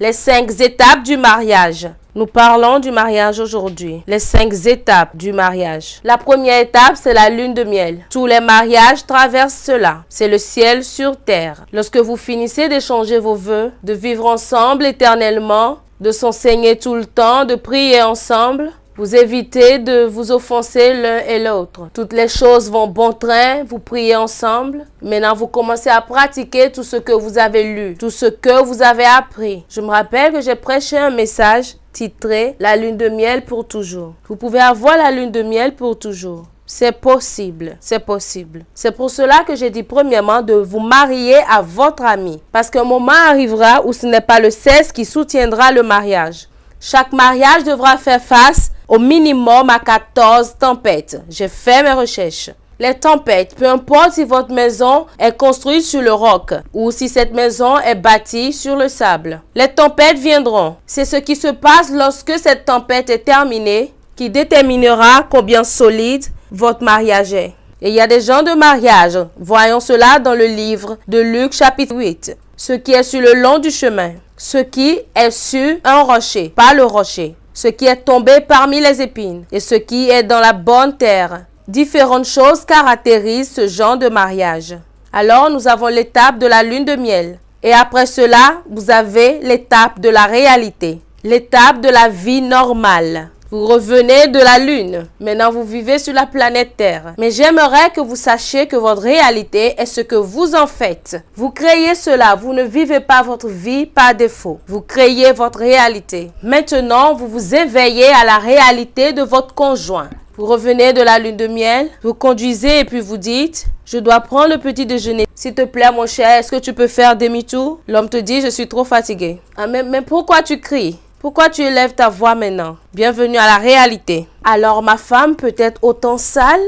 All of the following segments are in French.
Les 5 étapes du mariage. Nous parlons du mariage aujourd'hui. Les 5 étapes du mariage. La première étape, c'est la lune de miel. Tous les mariages traversent cela. C'est le ciel sur terre. Lorsque vous finissez d'échanger vos vœux, de vivre ensemble éternellement, de s'enseigner tout le temps, de prier ensemble, vous évitez de vous offenser l'un et l'autre. Toutes les choses vont bon train, vous priez ensemble. Maintenant, vous commencez à pratiquer tout ce que vous avez lu, tout ce que vous avez appris. Je me rappelle que j'ai prêché un message titré « La lune de miel pour toujours ». Vous pouvez avoir la lune de miel pour toujours. C'est possible, c'est possible. C'est pour cela que j'ai dit premièrement de vous marier à votre ami. Parce qu'un moment arrivera où ce n'est pas le sexe qui soutiendra le mariage. Chaque mariage devra faire face au minimum à 14 tempêtes. J'ai fait mes recherches. Les tempêtes, peu importe si votre maison est construite sur le roc ou si cette maison est bâtie sur le sable. Les tempêtes viendront. C'est ce qui se passe lorsque cette tempête est terminée qui déterminera combien solide votre mariage est. Et il y a des gens de mariage. Voyons cela dans le livre de Luc chapitre 8. Ce qui est sur le long du chemin. Ce qui est sur un rocher, pas le rocher. Ce qui est tombé parmi les épines et ce qui est dans la bonne terre. Différentes choses caractérisent ce genre de mariage. Alors, nous avons l'étape de la lune de miel. Et après cela, vous avez l'étape de la réalité. L'étape de la vie normale. Vous revenez de la lune. Maintenant, vous vivez sur la planète Terre. Mais j'aimerais que vous sachiez que votre réalité est ce que vous en faites. Vous créez cela. Vous ne vivez pas votre vie par défaut. Vous créez votre réalité. Maintenant, vous vous éveillez à la réalité de votre conjoint. Vous revenez de la lune de miel, vous conduisez et puis vous dites « Je dois prendre le petit déjeuner. S'il te plaît, mon cher, est-ce que tu peux faire demi-tour ?» L'homme te dit « Je suis trop fatigué. » Ah, mais pourquoi tu cries? Pourquoi tu élèves ta voix maintenant? Bienvenue à la réalité. Alors ma femme peut être autant sale?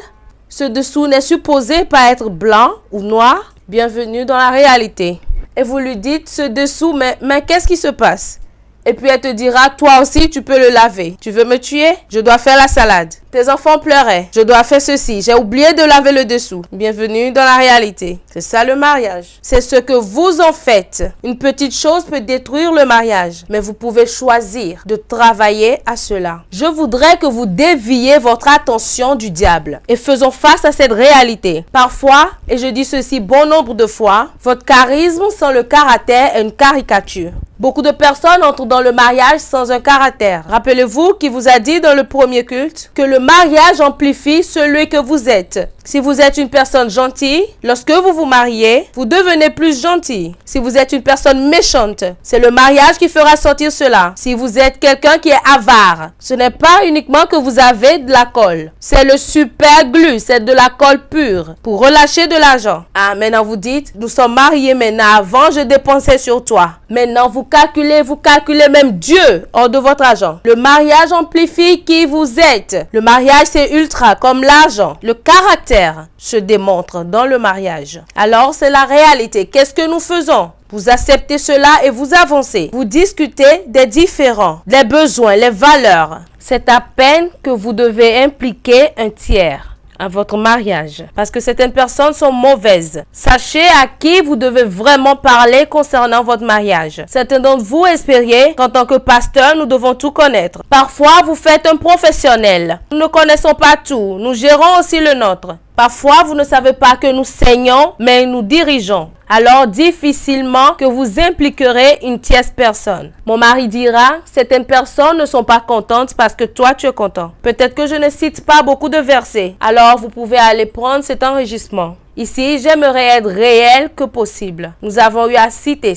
Ce dessous n'est supposé pas être blanc ou noir? Bienvenue dans la réalité. Et vous lui dites ce dessous, mais qu'est-ce qui se passe? Et puis elle te dira, toi aussi tu peux le laver. Tu veux me tuer? Je dois faire la salade. Tes enfants pleuraient. Je dois faire ceci. J'ai oublié de laver le dessous. Bienvenue dans la réalité. C'est ça le mariage. C'est ce que vous en faites. Une petite chose peut détruire le mariage. Mais vous pouvez choisir de travailler à cela. Je voudrais que vous déviez votre attention du diable. Et faisons face à cette réalité. Parfois, et je dis ceci bon nombre de fois, votre charisme sans le caractère est une caricature. Beaucoup de personnes entrent dans le mariage sans un caractère. Rappelez-vous qui vous a dit dans le premier culte que le mariage amplifie celui que vous êtes. Si vous êtes une personne gentille, lorsque vous vous mariez, vous devenez plus gentil. Si vous êtes une personne méchante, c'est le mariage qui fera sortir cela. Si vous êtes quelqu'un qui est avare, ce n'est pas uniquement que vous avez de la colle. C'est le super glue, c'est de la colle pure pour relâcher de l'argent. Ah, maintenant vous dites, nous sommes mariés maintenant. Avant, je dépensais sur toi. Maintenant, vous calculez même Dieu hors de votre argent. Le mariage amplifie qui vous êtes. Le mariage, c'est ultra comme l'argent. Le caractère se démontre dans le mariage. Alors, c'est la réalité. Qu'est-ce que nous faisons? Vous acceptez cela et vous avancez. Vous discutez des différends, les besoins, les valeurs. C'est à peine que vous devez impliquer un tiers à votre mariage, parce que certaines personnes sont mauvaises. Sachez à qui vous devez vraiment parler concernant votre mariage. Certains d'entre vous espériez qu'en tant que pasteur, nous devons tout connaître. Parfois, vous faites un professionnel. Nous ne connaissons pas tout. Nous gérons aussi le nôtre. Parfois, vous ne savez pas que nous saignons, mais nous dirigeons. Alors, difficilement que vous impliquerez une tierce personne. Mon mari dira, certaines personnes ne sont pas contentes parce que toi, tu es content. Peut-être que je ne cite pas beaucoup de versets. Alors, vous pouvez aller prendre cet enregistrement. Ici, j'aimerais être réel que possible. Nous avons eu à citer,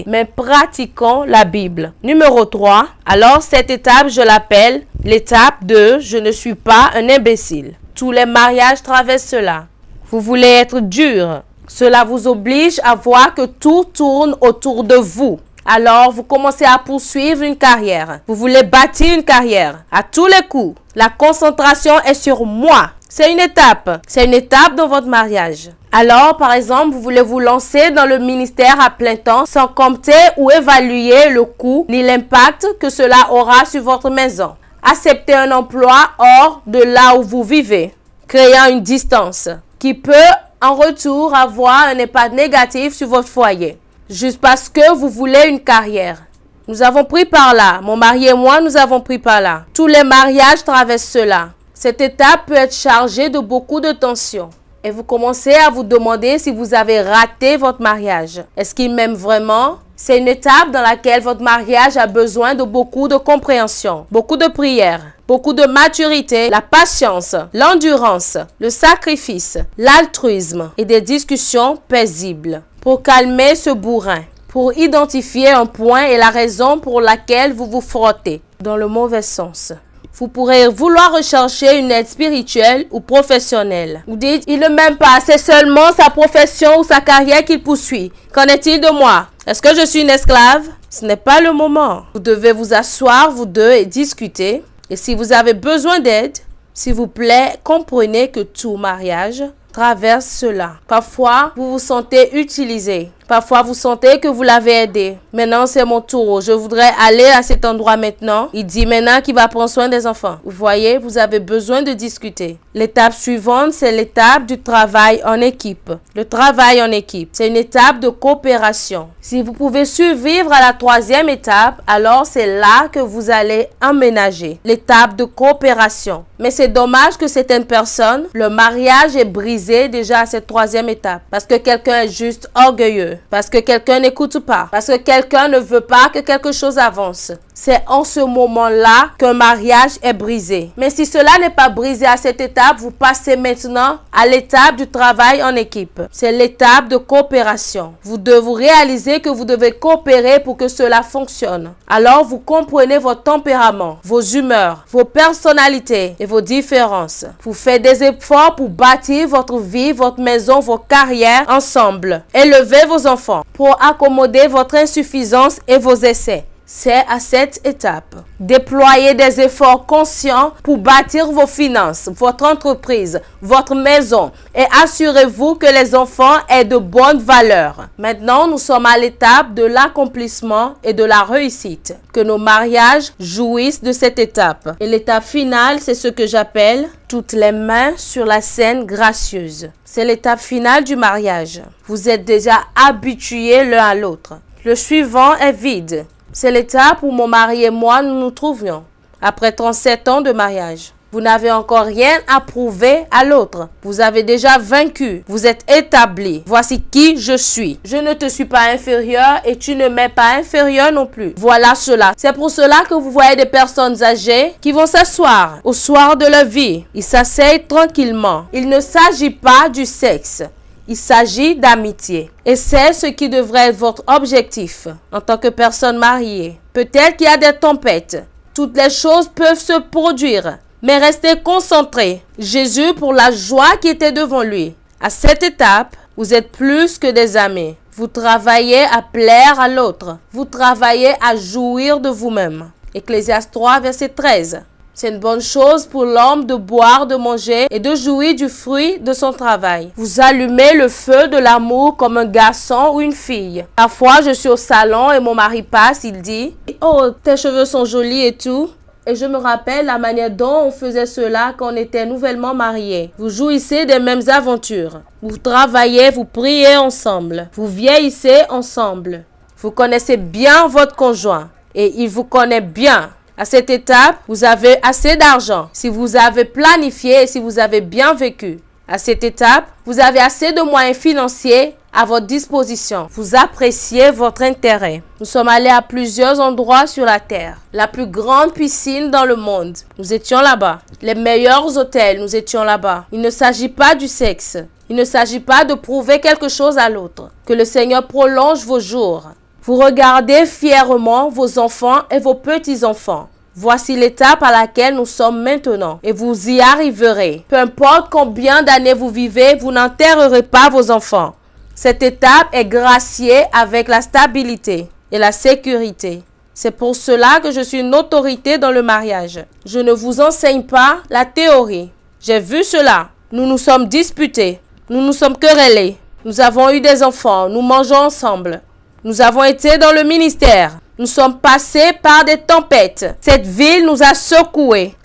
mais pratiquons la Bible. Numéro 3. Alors, cette étape, je l'appelle l'étape de « Je ne suis pas un imbécile ». Tous les mariages traversent cela. Vous voulez être dur. Cela vous oblige à voir que tout tourne autour de vous. Alors, vous commencez à poursuivre une carrière. Vous voulez bâtir une carrière à tous les coups. La concentration est sur moi. C'est une étape. C'est une étape dans votre mariage. Alors, par exemple, vous voulez vous lancer dans le ministère à plein temps sans compter ou évaluer le coût ni l'impact que cela aura sur votre maison. Accepter un emploi hors de là où vous vivez, créant une distance qui peut en retour avoir un impact négatif sur votre foyer. Juste parce que vous voulez une carrière. Nous avons pris par là. Mon mari et moi, nous avons pris par là. Tous les mariages traversent cela. Cette étape peut être chargée de beaucoup de tensions. Et vous commencez à vous demander si vous avez raté votre mariage. Est-ce qu'il m'aime vraiment? C'est une étape dans laquelle votre mariage a besoin de beaucoup de compréhension, beaucoup de prières, beaucoup de maturité, la patience, l'endurance, le sacrifice, l'altruisme et des discussions paisibles pour calmer ce bourrin, pour identifier un point et la raison pour laquelle vous vous frottez dans le mauvais sens. Vous pourrez vouloir rechercher une aide spirituelle ou professionnelle. Vous dites, il ne m'aime pas, c'est seulement sa profession ou sa carrière qu'il poursuit. Qu'en est-il de moi? Est-ce que je suis une esclave? Ce n'est pas le moment. Vous devez vous asseoir, vous deux, et discuter. Et si vous avez besoin d'aide, s'il vous plaît, comprenez que tout mariage traverse cela. Parfois, vous vous sentez utilisé. Parfois, vous sentez que vous l'avez aidé. Maintenant, c'est mon tour. Je voudrais aller à cet endroit maintenant. Il dit maintenant qu'il va prendre soin des enfants. Vous voyez, vous avez besoin de discuter. L'étape suivante, c'est l'étape du travail en équipe. Le travail en équipe, c'est une étape de coopération. Si vous pouvez survivre à la troisième étape, alors c'est là que vous allez emménager. L'étape de coopération. Mais c'est dommage que certaines personnes, le mariage est brisé déjà à cette troisième étape. Parce que quelqu'un est juste orgueilleux. Parce que quelqu'un n'écoute pas. Parce que quelqu'un ne veut pas que quelque chose avance. C'est en ce moment-là qu'un mariage est brisé. Mais si cela n'est pas brisé à cette étape, vous passez maintenant à l'étape du travail en équipe. C'est l'étape de coopération. Vous devez réaliser que vous devez coopérer pour que cela fonctionne. Alors vous comprenez votre tempérament, vos humeurs, vos personnalités et vos différences. Vous faites des efforts pour bâtir votre vie, votre maison, vos carrières ensemble. Élevez vos enfants pour accommoder votre insuffisance et vos essais. C'est à cette étape. Déployez des efforts conscients pour bâtir vos finances, votre entreprise, votre maison et assurez-vous que les enfants aient de bonnes valeurs. Maintenant, nous sommes à l'étape de l'accomplissement et de la réussite. Que nos mariages jouissent de cette étape. Et l'étape finale, c'est ce que j'appelle toutes les mains sur la scène gracieuse. C'est l'étape finale du mariage. Vous êtes déjà habitués l'un à l'autre. Le suivant est vide. C'est l'étape où mon mari et moi nous nous trouvions. Après 37 ans de mariage, vous n'avez encore rien à prouver à l'autre. Vous avez déjà vaincu. Vous êtes établi. Voici qui je suis. Je ne te suis pas inférieur et tu ne m'es pas inférieur non plus. Voilà cela. C'est pour cela que vous voyez des personnes âgées qui vont s'asseoir au soir de leur vie. Ils s'asseyent tranquillement. Il ne s'agit pas du sexe. Il s'agit d'amitié. Et c'est ce qui devrait être votre objectif en tant que personne mariée. Peut-être qu'il y a des tempêtes. Toutes les choses peuvent se produire. Mais restez concentrés. Jésus pour la joie qui était devant lui. À cette étape, vous êtes plus que des amis. Vous travaillez à plaire à l'autre. Vous travaillez à jouir de vous-même. Ecclésiaste 3, verset 13. C'est une bonne chose pour l'homme de boire, de manger et de jouir du fruit de son travail. Vous allumez le feu de l'amour comme un garçon ou une fille. Parfois, je suis au salon et mon mari passe, il dit « Oh, tes cheveux sont jolis et tout ». Et je me rappelle la manière dont on faisait cela quand on était nouvellement mariés. Vous jouissez des mêmes aventures. Vous travaillez, vous priez ensemble. Vous vieillissez ensemble. Vous connaissez bien votre conjoint et il vous connaît bien. À cette étape, vous avez assez d'argent si vous avez planifié et si vous avez bien vécu. À cette étape, vous avez assez de moyens financiers à votre disposition. Vous appréciez votre intérêt. Nous sommes allés à plusieurs endroits sur la terre. La plus grande piscine dans le monde, nous étions là-bas. Les meilleurs hôtels, nous étions là-bas. Il ne s'agit pas du sexe. Il ne s'agit pas de prouver quelque chose à l'autre. Que le Seigneur prolonge vos jours. Vous regardez fièrement vos enfants et vos petits-enfants. Voici l'étape à laquelle nous sommes maintenant et vous y arriverez. Peu importe combien d'années vous vivez, vous n'enterrerez pas vos enfants. Cette étape est graciée avec la stabilité et la sécurité. C'est pour cela que je suis une autorité dans le mariage. Je ne vous enseigne pas la théorie. J'ai vu cela. Nous nous sommes disputés. Nous nous sommes querellés. Nous avons eu des enfants. Nous mangeons ensemble. Nous avons été dans le ministère. Nous sommes passés par des tempêtes. Cette ville nous a secoué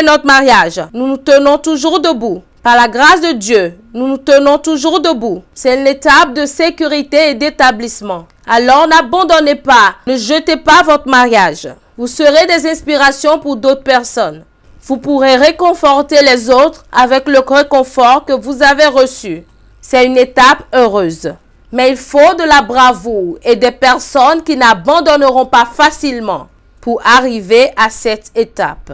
notre mariage. Nous nous tenons toujours debout. Par la grâce de Dieu, nous nous tenons toujours debout. C'est une étape de sécurité et d'établissement. Alors n'abandonnez pas, ne jetez pas votre mariage. Vous serez des inspirations pour d'autres personnes. Vous pourrez réconforter les autres avec le réconfort que vous avez reçu. C'est une étape heureuse. Mais il faut de la bravoure et des personnes qui n'abandonneront pas facilement pour arriver à cette étape.